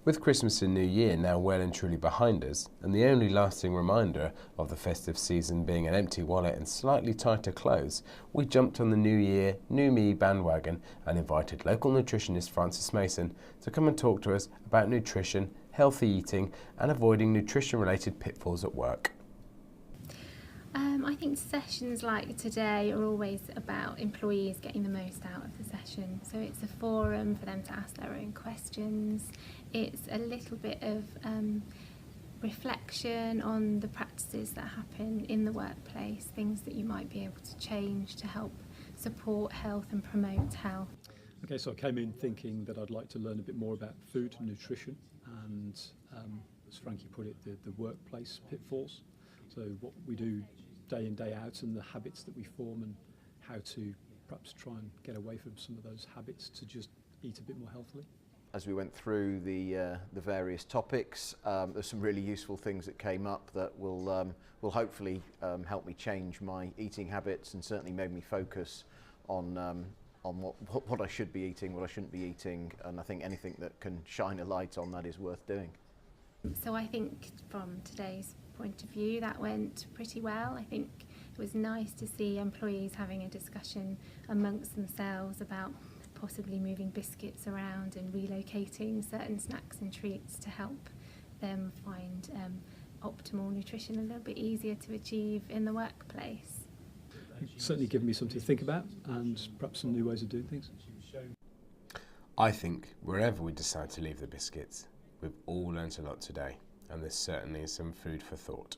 With Christmas and New Year now well and truly behind us, and the only lasting reminder of the festive season being an empty wallet and slightly tighter clothes, we jumped on the New Year, New Me bandwagon and invited local nutritionist Francis Mason to come and talk to us about nutrition, healthy eating and avoiding nutrition-related pitfalls at work. I think sessions like today are always about employees getting the most out of the session. So it's a forum for them to ask their own questions. It's a little bit of reflection on the practices that happen in the workplace, things that you might be able to change to help support health and promote health. Okay, so I came in thinking that I'd like to learn a bit more about food and nutrition and, as Frankie put it, the workplace pitfalls. So what we do day in, day out and the habits that we form and how to perhaps try and get away from some of those habits to just eat a bit more healthily. As we went through the various topics, there's some really useful things that came up that will hopefully help me change my eating habits and certainly made me focus on what I should be eating, what I shouldn't be eating, and I think anything that can shine a light on that is worth doing. So I think from today's point of view that went pretty well. I think it was nice to see employees having a discussion amongst themselves about possibly moving biscuits around and relocating certain snacks and treats to help them find optimal nutrition a little bit easier to achieve in the workplace. It's certainly given me something to think about and perhaps some new ways of doing things. I think wherever we decide to leave the biscuits, we've all learnt a lot today, and there's certainly some food for thought.